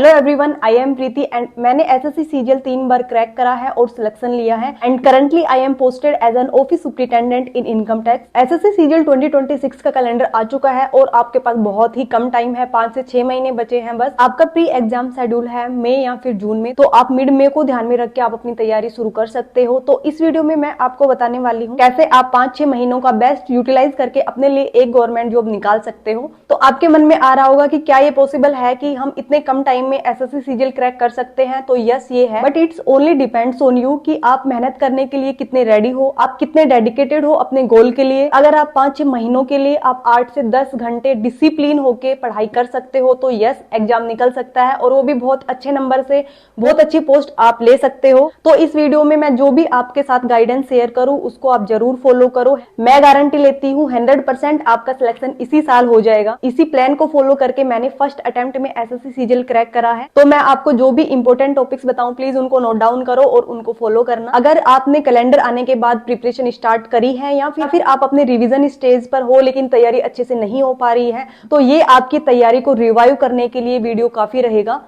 Hello everyone, I am Preeti and मैंने SSC CGL 3 बार crack करा है और सिलेक्शन लिया है and currently I am posted as an office superintendent in income tax. SSC CGL 2026 का कैलेंडर आ चुका है और आपके पास बहुत ही कम टाइम है, 5 से 6 महीने बचे हैं बस। आपका प्री एग्जाम शेड्यूल है मई या फिर जून में, तो आप मिड मई को ध्यान में रख के आप अपनी तैयारी शुरू कर सकते हो। तो इस वीडियो में मैं आपको बताने वाली हूँ कैसे आप 5-6 महीनों का बेस्ट यूटिलाइज करके अपने लिए एक गवर्नमेंट जॉब निकाल सकते हो। तो आपके मन में आ रहा होगा कि क्या ये पॉसिबल है कि हम इतने कम टाइम में एसएससी सीजीएल क्रैक कर सकते हैं। तो यस, ये है, but it's only depends on you कि आप मेहनत करने के लिए कितने रेडी हो, आप कितने डेडिकेटेड हो अपने गोल के लिए। अगर आप 5-6 महीनों के लिए आप 8 से 10 घंटे डिसिप्लिन होके पढ़ाई कर सकते हो तो यस, एग्जाम निकल सकता है और वो भी बहुत अच्छे नंबर से, बहुत अच्छी पोस्ट आप ले सकते हो। तो इस वीडियो में मैं जो भी आपके साथ गाइडेंस शेयर करूं उसको आप जरूर फॉलो करो। मैं गारंटी लेती हूँ 100% आपका सिलेक्शन इसी साल हो जाएगा। इसी प्लान को फॉलो करके मैंने फर्स्ट अटेम्प्ट में एसएससी सीजीएल क्रैक करा है। तो मैं आपको जो भी इंपॉर्टेंट टॉपिक्स बताऊं प्लीज उनको नोट डाउन करो और उनको फॉलो करना। अगर आपने कैलेंडर आने के बाद प्रिपरेशन स्टार्ट करी है या फिर आप अपने रिवीजन स्टेज पर हो लेकिन तैयारी अच्छे से नहीं हो पा रही है, तो ये आपकी तैयारी को रिवाइव करने के लिए वीडियो काफी रहेगा।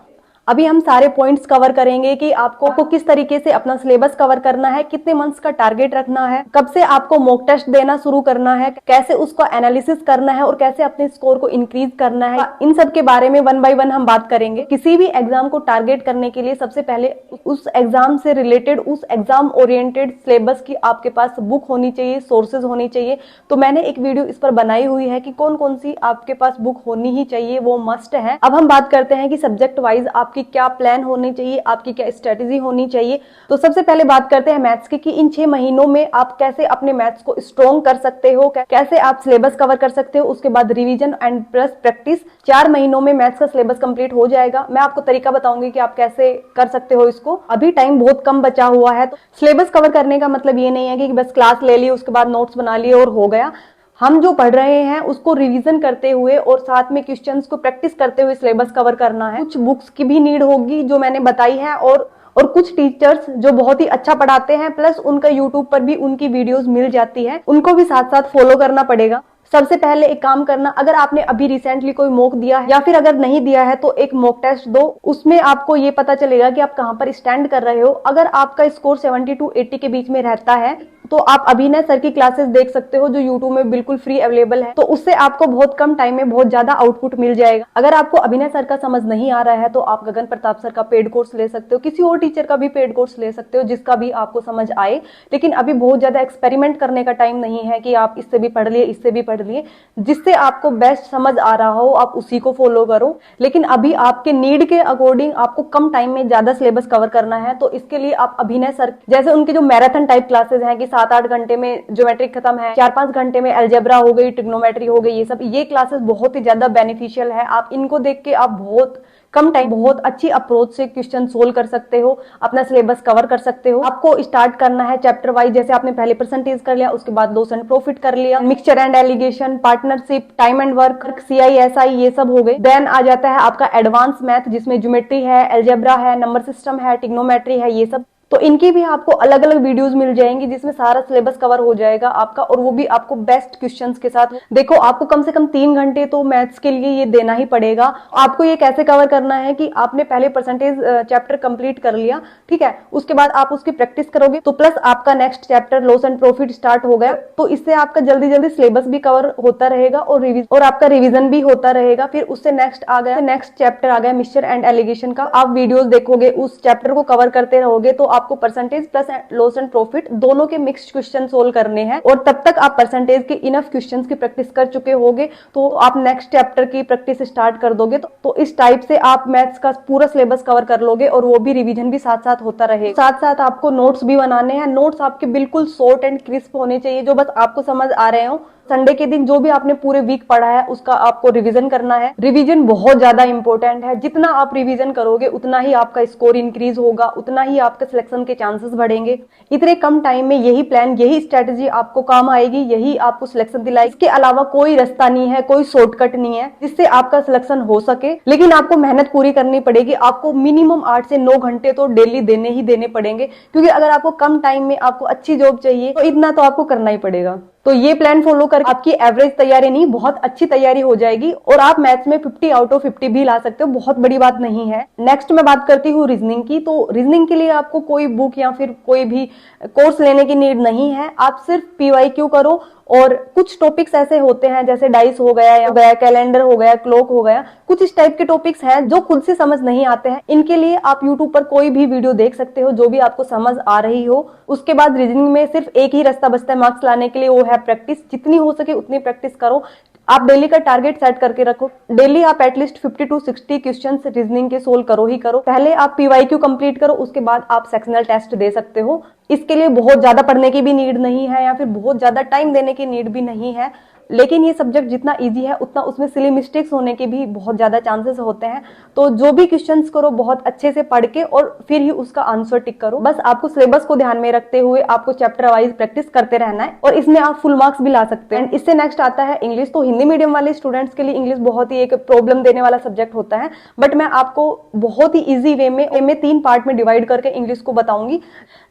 अभी हम सारे पॉइंट्स कवर करेंगे कि आपको किस तरीके से अपना सिलेबस कवर करना है, कितने मंथ्स का टारगेट रखना है, कब से आपको मॉक टेस्ट देना शुरू करना है, कैसे उसका एनालिसिस करना है और कैसे अपने स्कोर को इंक्रीज करना है। इन सब के बारे में 1 बाय 1 हम बात करेंगे। किसी भी एग्जाम को टारगेट करने के लिए सबसे पहले उस एग्जाम से रिलेटेड, उस एग्जाम ओरिएंटेड सिलेबस की आपके पास बुक होनी चाहिए, सोर्सेज होनी चाहिए। तो मैंने एक वीडियो इस पर बनाई हुई है कि कौन कौन सी आपके पास बुक होनी ही चाहिए, वो मस्ट है। अब हम बात करते हैं कि सब्जेक्ट वाइज आपकी क्या प्लान होनी चाहिए, आपकी क्या स्ट्रेटेजी होनी चाहिए। तो सबसे पहले बात करते हैं मैथ्स की कि इन 6 महीनों में आप कैसे अपने मैथ्स को स्ट्रॉन्ग कर सकते हो, कैसे आप सिलेबस कवर कर सकते हो। उसके बाद रिवीजन एंड प्लस प्रैक्टिस। 4 महीनों में मैथ्स का सिलेबस कंप्लीट हो जाएगा। मैं आपको तरीका बताऊंगी कि आप कैसे कर सकते हो इसको। अभी टाइम बहुत कम बचा हुआ है, तो सिलेबस कवर करने का मतलब ये नहीं है कि बस क्लास ले ली उसके बाद नोट्स बना लिए और हो गया। हम जो पढ़ रहे हैं उसको रिवीजन करते हुए और साथ में क्वेश्चंस को प्रैक्टिस करते हुए सिलेबस कवर करना है। कुछ बुक्स की भी नीड होगी जो मैंने बताई है और कुछ टीचर्स जो बहुत ही अच्छा पढ़ाते हैं, प्लस उनका यूट्यूब पर भी उनकी वीडियोस मिल जाती है, उनको भी साथ साथ फॉलो करना पड़ेगा। सबसे पहले एक काम करना, अगर आपने अभी रिसेंटली कोई मॉक दिया है या फिर अगर नहीं दिया है तो एक मॉक टेस्ट दो। उसमें आपको ये पता चलेगा कि आप कहां पर स्टैंड कर रहे हो। अगर आपका स्कोर 70 to 80 के बीच में रहता है तो आप अभिनय सर की क्लासेस देख सकते हो जो यूट्यूब में बिल्कुल फ्री अवेलेबल है। तो उससे आपको बहुत कम टाइम में बहुत ज्यादा आउटपुट मिल जाएगा। अगर आपको अभिनय सर का समझ नहीं आ रहा है तो आप गगन प्रताप सर का पेड कोर्स ले सकते हो, किसी और टीचर का भी पेड कोर्स ले सकते हो जिसका भी आपको समझ आए। लेकिन अभी बहुत ज्यादा एक्सपेरिमेंट करने का टाइम नहीं है कि आप इससे भी पढ़ लिए, इससे भी पढ़ लिए। जिससे आपको बेस्ट समझ आ रहा हो आप उसी को फॉलो करो। लेकिन अभी आपके नीड के अकॉर्डिंग आपको कम टाइम में ज्यादा सिलेबस कवर करना है, तो इसके लिए आप अभिनय सर जैसे उनके जो मैराथन टाइप क्लासेस हैं कि 7-8 घंटे में ज्योमेट्रिक खत्म है, 4-5 घंटे में अलजेब्रा हो गई, ट्रिग्नोमेट्री हो गई, ये क्लासेस बहुत ही ज्यादा बेनिफिशियल है। आप इनको देख के आप बहुत कम टाइम बहुत अच्छी अप्रोच से क्वेश्चन सोल्व कर सकते हो, अपना सिलेबस कवर कर सकते हो। आपको स्टार्ट करना है चैप्टर वाइज। जैसे आपने पहले परसेंटेज कर लिया, उसके बाद लॉस एंड प्रॉफिट कर लिया, mixture and allegation, partnership, time and work, CISI, ये सब हो गए। देन आ जाता है आपका एडवांस मैथ जिसमें ज्योमेट्री है, अलजेब्रा है, नंबर सिस्टम है, ट्रिग्नोमेट्री है, ये सब। तो इनकी भी आपको अलग अलग वीडियोस मिल जाएंगी जिसमें सारा सिलेबस कवर हो जाएगा आपका, और वो भी आपको बेस्ट क्वेश्चंस के साथ। देखो, आपको कम से कम 3 घंटे तो मैथ्स के लिए ये देना ही पड़ेगा। आपको ये कैसे कवर करना है कि आपने पहले परसेंटेज चैप्टर कंप्लीट कर लिया, ठीक है, उसके बाद आप उसकी प्रैक्टिस करोगे तो प्लस आपका next chapter loss and profit start हो गया, तो इससे आपका जल्दी जल्दी सिलेबस भी कवर होता रहेगा और आपका रिविजन भी होता रहेगा। फिर उससे नेक्स्ट चैप्टर आ गया मिक्सचर एंड एलिगेशन का। आप वीडियोस देखोगे, उस चैप्टर को कवर करते रहोगे तो आपको percentage plus loss and profit दोनों के मिक्स्ड क्वेश्चन सोल्व करने हैं, और तब तक आप परसेंटेज के इनफ क्वेश्चंस की प्रैक्टिस कर चुके होगे तो आप नेक्स्ट चैप्टर की प्रैक्टिस स्टार्ट कर दोगे। तो इस टाइप से आप मैथ्स का पूरा सिलेबस कवर कर लोगे और वो भी रिवीजन भी साथ साथ होता रहेगा। साथ साथ आपको नोट्स भी बनाने हैं। नोट्स आपके बिल्कुल शॉर्ट एंड क्रिस्प होने चाहिए, जो बस आपको समझ आ रहे हो। संडे के दिन जो भी आपने पूरे वीक पढ़ा है उसका आपको रिवीजन करना है। रिवीजन बहुत ज्यादा इंपॉर्टेंट है। जितना आप रिवीजन करोगे उतना ही आपका स्कोर इंक्रीज होगा, उतना ही आपके सिलेक्शन के चांसेस बढ़ेंगे। इतने कम टाइम में यही प्लान, यही स्ट्रेटेजी आपको काम आएगी, यही आपको सिलेक्शन दिलाएगी। इसके अलावा कोई रास्ता नहीं है, कोई शॉर्टकट नहीं है जिससे आपका सिलेक्शन हो सके। लेकिन आपको मेहनत पूरी करनी पड़ेगी। आपको मिनिमम 8 से 9 घंटे तो डेली देने ही देने पड़ेंगे, क्योंकि अगर आपको कम टाइम में आपको अच्छी जॉब चाहिए तो इतना तो आपको करना ही पड़ेगा। तो ये प्लान फॉलो कर आपकी एवरेज तैयारी नहीं, बहुत अच्छी तैयारी हो जाएगी और आप मैथ्स में 50 आउट ऑफ 50 भी ला सकते हो, बहुत बड़ी बात नहीं है। नेक्स्ट मैं बात करती हूँ रीजनिंग की। तो रीजनिंग के लिए आपको कोई बुक या फिर कोई भी कोर्स लेने की नीड नहीं है, आप सिर्फ PYQ करो। और कुछ टॉपिक्स ऐसे होते हैं जैसे डाइस हो गया या कैलेंडर हो गया, क्लॉक हो गया, कुछ इस टाइप के टॉपिक्स हैं जो खुद से समझ नहीं आते हैं। इनके लिए आप यूट्यूब पर कोई भी वीडियो देख सकते हो जो भी आपको समझ आ रही हो। उसके बाद रीजनिंग में सिर्फ एक ही रास्ता बचता है मार्क्स लाने के लिए, वो है प्रैक्टिस। जितनी हो सके उतनी प्रैक्टिस करो। आप डेली का टारगेट सेट करके रखो, डेली आप एटलीस्ट 50 to 60 क्वेश्चंस रीजनिंग के सोल्व करो ही करो। पहले आप PYQ कंप्लीट करो, उसके बाद आप सेक्शनल टेस्ट दे सकते हो। इसके लिए बहुत ज्यादा पढ़ने की भी नीड नहीं है या फिर बहुत ज्यादा टाइम देने की नीड भी नहीं है, लेकिन ये सब्जेक्ट जितना इजी है उतना उसमें सिली मिस्टेक्स होने के भी बहुत ज्यादा चांसेस होते हैं। तो जो भी क्वेश्चंस करो बहुत अच्छे से पढ़ के और फिर ही उसका आंसर टिक करो। बस आपको सिलेबस को ध्यान में रखते हुए आपको चैप्टर वाइज प्रैक्टिस करते रहना है और इसमें आप फुल मार्क्स भी ला सकते हैं। इससे नेक्स्ट आता है इंग्लिश। तो हिंदी मीडियम वाले स्टूडेंट्स के लिए इंग्लिश बहुत ही एक प्रॉब्लम देने वाला सब्जेक्ट होता है, बट मैं आपको बहुत ही ईजी वे में 3 पार्ट में डिवाइड करके इंग्लिश को बताऊंगी,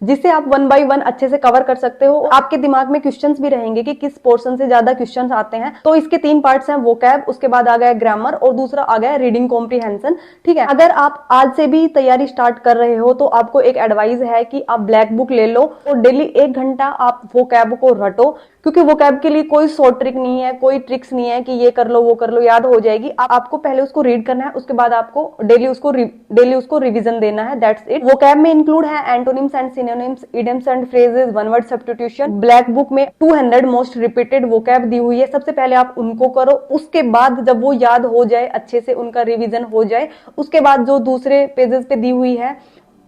जिससे आप 1 by 1 अच्छे से कवर कर सकते हो। आपके दिमाग में क्वेश्चंस भी रहेंगे कि किस पोर्शन से ज्यादा क्वेश्चंस आते हैं। तो इसके 3 पार्ट्स हैं, वोकैब, उसके बाद आ गया ग्रामर और दूसरा आ गया रीडिंग कॉम्प्रिहेंशन। ठीक है, अगर आप आज से भी तैयारी स्टार्ट कर रहे हो तो आपको एक एडवाइस है कि आप ब्लैक बुक ले लो और डेली 1 घंटा आप वोकैब को रटो, क्योंकि वोकैब के लिए कोई शॉर्ट ट्रिक नहीं है, कोई ट्रिक्स नहीं है कि ये कर लो वो कर लो, याद हो जाएगी। आपको पहले उसको रीड करना है, उसके बाद आपको डेली उसको रिवीजन देना है, दैट्स इट। वोकैब में इंक्लूड है antonyms and synonyms, idioms and phrases, one word substitution. Black book में 200 मोस्ट रिपीटेड वोकैब दी हुई है, सबसे पहले आप उनको करो। उसके बाद जब वो याद हो जाए, अच्छे से उनका रिवीजन हो जाए, उसके बाद जो दूसरे पेजेस पे दी हुई है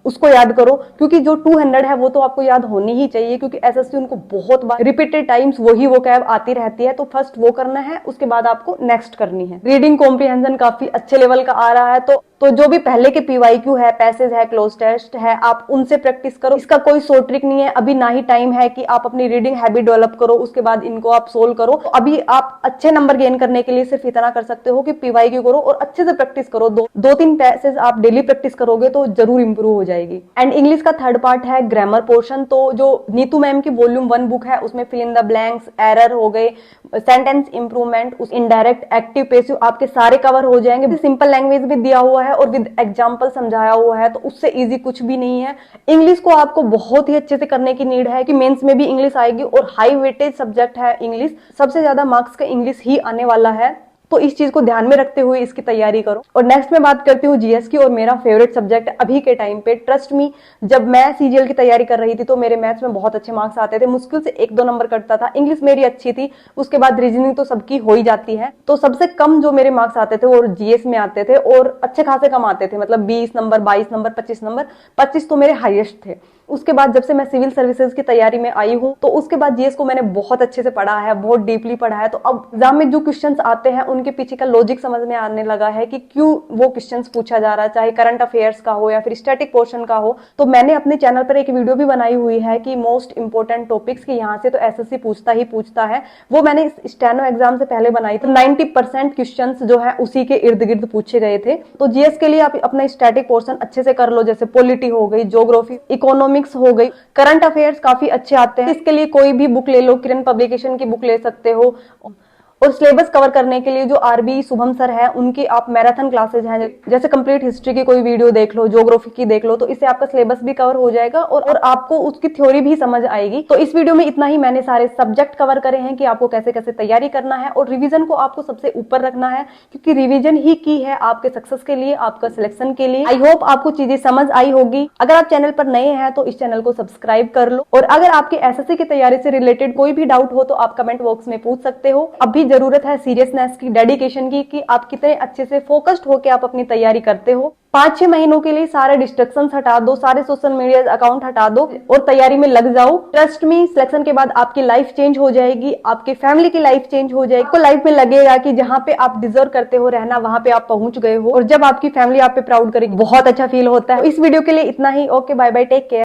उसको याद करो, क्योंकि जो 200 है वो तो आपको याद होनी ही चाहिए, क्योंकि एसएससी उनको बहुत बार रिपीटेड टाइम्स वही वोकैब आती रहती है। तो फर्स्ट वो करना है, उसके बाद आपको नेक्स्ट करनी है। रीडिंग कॉम्प्रिहेंशन काफी अच्छे लेवल का आ रहा है, तो जो भी पहले के PYQ है, पैसेज है, क्लोज टेस्ट है, आप उनसे प्रैक्टिस करो। इसका कोई शॉर्ट ट्रिक नहीं है, अभी ना ही टाइम है कि आप अपनी रीडिंग हैबिट डेवलप करो उसके बाद इनको आप सोल्व करो। तो अभी आप अच्छे नंबर गेन करने के लिए सिर्फ इतना कर सकते हो कि PYQ करो और अच्छे से प्रैक्टिस करो। 2-3 पैसेज आप डेली प्रैक्टिस करोगे तो जरूर इंप्रूव हो जाएगी। एंड इंग्लिश का थर्ड पार्ट है ग्रामर पोर्शन। तो जो नीतू मैम की वॉल्यूम 1 बुक है उसमें fill in the blanks, error हो गए, सेंटेंस इंप्रूवमेंट, उस इनडायरेक्ट, एक्टिव, पैसिव आपके सारे कवर हो जाएंगे। सिंपल लैंग्वेज भी दिया हुआ है और विद एग्जांपल समझाया हुआ है, तो उससे इजी कुछ भी नहीं है। इंग्लिश को आपको बहुत ही अच्छे से करने की नीड है कि मेंस में भी इंग्लिश आएगी और हाई वेटेज सब्जेक्ट है इंग्लिश, सबसे ज्यादा मार्क्स का इंग्लिश ही आने वाला है। तो इस चीज को ध्यान में रखते हुए इसकी तैयारी करो। और नेक्स्ट में बात करती हूँ जीएस की, और मेरा फेवरेट सब्जेक्ट अभी के टाइम पे, ट्रस्ट मी, जब मैं सीजीएल की तैयारी कर रही थी तो मेरे मैथ्स में बहुत अच्छे मार्क्स आते थे, मुश्किल से 1-2 नंबर कटता था। इंग्लिश मेरी अच्छी थी, उसके बाद रीजनिंग तो सबकी हो ही जाती है। तो सबसे कम जो मेरे मार्क्स आते थे वो जीएस में आते थे और अच्छे खासे कम आते थे, मतलब 20 नंबर, 22 नंबर, 25 नंबर, 25 तो मेरे हाईएस्ट थे। उसके बाद जब से मैं सिविल सर्विसेज की तैयारी में आई हूँ तो उसके बाद जीएस को मैंने बहुत अच्छे से पढ़ा है, बहुत डीपली पढ़ा है। तो अब एग्जाम में जो क्वेश्चंस आते हैं उनके पीछे का लॉजिक समझ में आने लगा है कि क्यों वो क्वेश्चंस पूछा जा रहा है, चाहे करंट अफेयर्स का हो या फिर स्टैटिक पोर्शन का हो। तो मैंने अपने चैनल पर एक वीडियो भी बनाई हुई है कि मोस्ट इंपोर्टेंट टॉपिक्स की यहाँ से तो एसएससी पूछता ही पूछता है, वो मैंने स्टेनो एग्जाम से पहले बनाई थी। 90% क्वेश्चन जो है उसी के इर्द गिर्द पूछे गए थे। तो जीएस के लिए आप अपना स्टैटिक पोर्शन अच्छे से कर लो, जैसे पॉलिटी हो गई, ज्योग्राफी, इकोनॉमिक्स हो गई, करंट अफेयर्स काफी अच्छे आते हैं। इसके लिए कोई भी बुक ले लो, किरण पब्लिकेशन की बुक ले सकते हो। और सिलेबस कवर करने के लिए जो आरबी शुभम सर है उनकी आप मैराथन क्लासेज हैं, जैसे कंप्लीट हिस्ट्री की कोई वीडियो देख लो, ज्योग्राफी की देख लो, तो इससे आपका सिलेबस भी कवर हो जाएगा और आपको उसकी थ्योरी भी समझ आएगी। तो इस वीडियो में इतना ही, मैंने सारे सब्जेक्ट कवर करे हैं कि आपको कैसे कैसे तैयारी करना है और रिवीजन को आपको सबसे ऊपर रखना है, क्योंकि रिवीजन ही की है आपके सक्सेस के लिए, आपका सिलेक्शन के लिए। आई होप आपको चीजें समझ आई होगी। अगर आप चैनल पर नए हैं तो इस चैनल को सब्सक्राइब कर लो, और अगर आपके एसएससी की तैयारी से रिलेटेड कोई भी डाउट हो तो आप कमेंट बॉक्स में पूछ सकते हो। अभी जरूरत है सीरियसनेस की, डेडिकेशन की, कि आप कितने अच्छे से फोकस्ड होकर आप अपनी तैयारी करते हो। 5-6 महीनों के लिए सारे डिस्ट्रक्शंस हटा दो, सारे सोशल मीडिया अकाउंट हटा दो और तैयारी में लग जाओ। ट्रस्ट मी, सिलेक्शन के बाद आपकी लाइफ चेंज हो जाएगी, आपकी फैमिली की लाइफ चेंज हो जाएगी। आपको लाइफ में लगेगा कि जहां पे आप डिजर्व करते हो रहना, वहां पे आप पहुंच गए हो, और जब आपकी फैमिली आप पे प्राउड करेगी, बहुत अच्छा फील होता है। इस वीडियो के लिए इतना ही। Okay, bye bye, take care.